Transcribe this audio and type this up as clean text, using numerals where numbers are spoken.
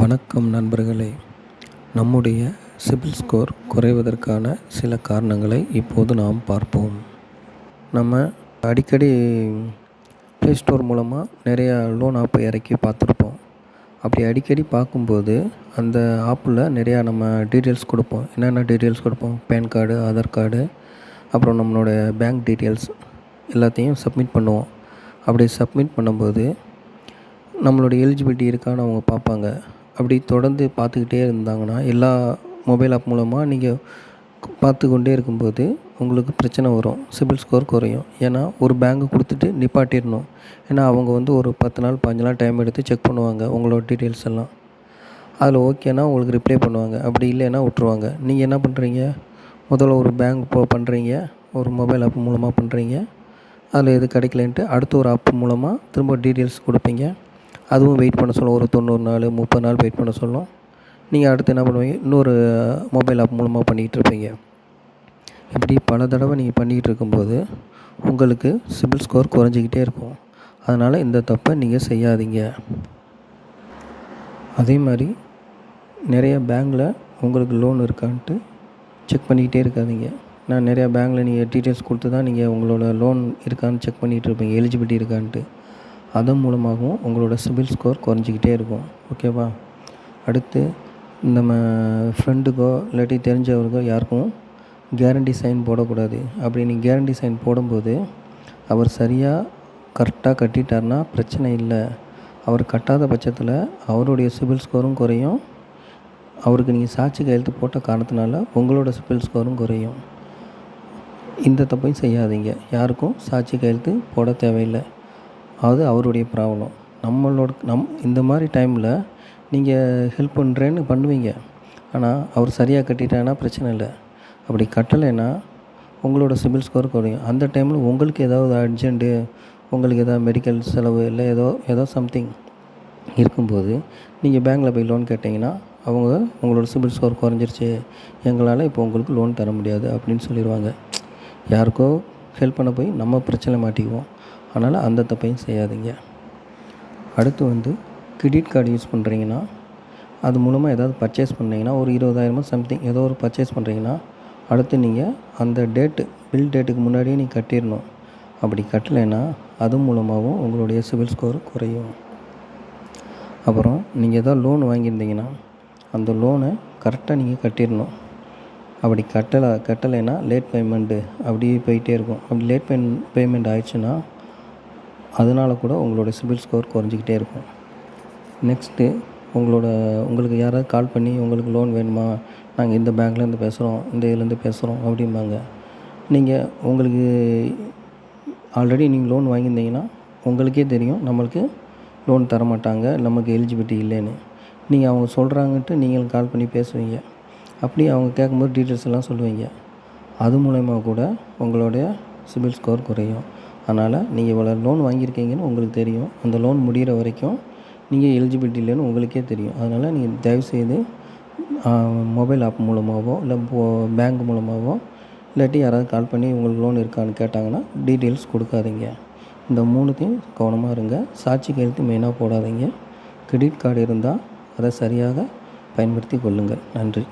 வணக்கம் நண்பர்களே. நம்முடைய சிபில் ஸ்கோர் குறைவதற்கான சில காரணங்களை இப்போது நாம் பார்ப்போம். நம்ம அடிக்கடி ப்ளே ஸ்டோர் மூலமாக நிறையா லோன் ஆப்பை இறக்கி பார்த்துருப்போம். அப்படி அடிக்கடி பார்க்கும்போது அந்த ஆப்பில் நிறையா நம்ம டீட்டெயில்ஸ் கொடுப்போம். என்னென்ன டீட்டெயில்ஸ் கொடுப்போம்? பேன் கார்டு, ஆதார் கார்டு, அப்புறம் நம்மளோட பேங்க் டீட்டெயில்ஸ் எல்லாத்தையும் சப்மிட் பண்ணுவோம். அப்படி சப்மிட் பண்ணும்போது நம்மளோட எலிஜிபிலிட்டி இருக்கான்னு அவங்க பார்ப்பாங்க. அப்படி தொடர்ந்து பார்த்துக்கிட்டே இருந்தாங்கன்னா எல்லா மொபைல் ஆப் மூலமாக நீங்கள் பார்த்து கொண்டே இருக்கும்போது உங்களுக்கு பிரச்சனை வரும். சிபில் ஸ்கோர் குறையும். ஏன்னா ஒரு பேங்க்கு கொடுத்துட்டு நிப்பாட்டிடணும். ஏன்னா அவங்க ஒரு 10 நாள் 15 நாள் டைம் எடுத்து செக் பண்ணுவாங்க உங்களோட டீட்டெயில்ஸ் எல்லாம். அதில் ஓகேனா உங்களுக்கு ரிப்ளை பண்ணுவாங்க. அப்படி இல்லைன்னா விட்ருவாங்க. நீங்கள் என்ன பண்ணுறீங்க? முதல்ல ஒரு பேங்க் பண்ணுறீங்க, ஒரு மொபைல் ஆப் மூலமாக பண்ணுறீங்க. அதில் எது கிடைக்கலன்ட்டு அடுத்த ஒரு ஆப் மூலமாக திரும்ப டீட்டெயில்ஸ் கொடுப்பீங்க. அதுவும் வெயிட் பண்ண சொல்லும். ஒரு 90 நாள் 30 நாள் வெயிட் பண்ண சொல்லும். நீங்கள் அடுத்து என்ன பண்ணுவீங்க? இன்னொரு மொபைல் ஆப் மூலமாக பண்ணிக்கிட்டு இருப்பீங்க. இப்படி பல தடவை நீங்கள் பண்ணிக்கிட்டு இருக்கும்போது உங்களுக்கு சிபில் ஸ்கோர் குறைஞ்சிக்கிட்டே இருக்கும். அதனால் இந்த தப்பை நீங்கள் செய்யாதீங்க. அதே மாதிரி நிறைய பேங்க்கில் உங்களுக்கு லோன் இருக்கான்ட்டு செக் பண்ணிக்கிட்டே இருக்காதீங்க. நான் நிறையா பேங்க்கில் நீங்கள் டீட்டெயில்ஸ் கொடுத்து தான் நீங்கள் உங்களோட லோன் இருக்கான்னு செக் பண்ணிகிட்டு இருப்பீங்க, எலிஜிபிலிட்டி இருக்கான்ட்டு. அதன் மூலமாகவும் உங்களோட சிபில் ஸ்கோர் குறைஞ்சிக்கிட்டே இருக்கும். ஓகேவா? அடுத்து நம்ம ஃப்ரெண்டுக்கோ இல்லாட்டி தெரிஞ்சவருக்கோ யாருக்கும் கேரண்டி சைன் போடக்கூடாது. அப்படி நீங்கள் கேரண்டி சைன் போடும்போது அவர் சரியாக கரெக்டாக கட்டிட்டார்னா பிரச்சனை இல்லை. அவர் கட்டாத பட்சத்தில் அவருடைய சிபில் ஸ்கோரும் குறையும். அவருக்கு நீங்கள் சாட்சி கையெழுத்து போட்ட காரணத்தினால உங்களோட சிபில் ஸ்கோரும் குறையும். இந்த தப்பையும் செய்யாதீங்க. யாருக்கும் சாட்சி கையெழுத்து போட தேவையில்லை. அது அவருடைய ப்ராப்ளம். இந்த மாதிரி டைமில் நீங்கள் ஹெல்ப் பண்ணுறேன்னு பண்ணுவீங்க. ஆனால் அவர் சரியாக கட்டிட்டாங்கன்னா பிரச்சனை இல்லை. அப்படி கட்டலைன்னா உங்களோட சிபில் ஸ்கோர் குறையும். அந்த டைமில் உங்களுக்கு ஏதாவது அர்ஜென்ட்டு, உங்களுக்கு ஏதாவது மெடிக்கல் செலவு இல்லை ஏதோ சம்திங் இருக்கும்போது நீங்கள் பேங்க்கில் போய் லோன் கேட்டிங்கன்னா அவங்க உங்களோட சிபில் ஸ்கோர் குறைஞ்சிருச்சு, எங்களால் இப்போ உங்களுக்கு லோன் தர முடியாது அப்படின்னு சொல்லிடுவாங்க. யாருக்கோ ஹெல்ப் பண்ண போய் நம்ம பிரச்சனை மாட்டிக்குவோம். அதனால் அந்த தப்பையும் செய்யாதீங்க. அடுத்து கிரெடிட் கார்டு யூஸ் பண்ணுறீங்கன்னா அது மூலமாக ஏதாவது பர்ச்சேஸ் பண்ணிங்கன்னா ஒரு 20,000 சம்திங் ஏதோ ஒரு பர்ச்சேஸ் பண்ணுறீங்கன்னா அடுத்து நீங்கள் அந்த பில் டேட்டுக்கு முன்னாடியே நீங்கள் கட்டிடணும். அப்படி கட்டலைன்னா அது மூலமாகவும் உங்களுடைய சிபில் ஸ்கோர் குறையும். அப்புறம் நீங்கள் ஏதோ லோன் வாங்கியிருந்தீங்கன்னா அந்த லோனை கரெக்டாக நீங்கள் கட்டிடணும். அப்படி கட்டலைன்னா லேட் பேமெண்ட்டு அப்படியே போயிட்டே இருக்கும். அப்படி லேட் பேமெண்ட் ஆயிடுச்சுன்னா அதனால் கூட உங்களோட சிபில் ஸ்கோர் குறைஞ்சிக்கிட்டே இருக்கும். நெக்ஸ்ட்டு உங்களுக்கு யாராவது கால் பண்ணி உங்களுக்கு லோன் வேணுமா, நாங்கள் இந்த பேங்க்லேருந்து பேசுகிறோம், இந்த இதுலேருந்து பேசுகிறோம் அப்படிம்பாங்க. உங்களுக்கு ஆல்ரெடி நீங்கள் லோன் வாங்கியிருந்தீங்கன்னா உங்களுக்கே தெரியும் நம்மளுக்கு லோன் தரமாட்டாங்க, நமக்கு எலிஜிபிலிட்டி இல்லைன்னு. நீங்கள் அவங்க சொல்கிறாங்கன்ட்டு நீங்கள் கால் பண்ணி பேசுவீங்க. அப்படி அவங்க கேட்கும்போது டீட்டெயில்ஸ் எல்லாம் சொல்லுவீங்க. அது மூலயமா கூட உங்களுடைய சிபில் ஸ்கோர் குறையும். அதனால் நீங்கள் இவ்வளோ லோன் வாங்கியிருக்கீங்கன்னு உங்களுக்கு தெரியும். அந்த லோன் முடிகிற வரைக்கும் நீங்கள் எலிஜிபிலிட்டி இல்லைன்னு உங்களுக்கே தெரியும். அதனால் நீங்கள் தயவுசெய்து மொபைல் ஆப் மூலமாகவோ இல்லை பேங்க் மூலமாகவோ இல்லாட்டி யாராவது கால் பண்ணி உங்களுக்கு லோன் இருக்கான்னு கேட்டாங்கன்னா டீட்டெயில்ஸ் கொடுக்காதீங்க. இந்த 3த்தையும் கவனமாக இருங்க. சாட்சி கையெழுத்து மெயினாக போடாதீங்க. கிரெடிட் கார்டு இருந்தால் அதை சரியாக பயன்படுத்தி கொள்ளுங்கள். நன்றி.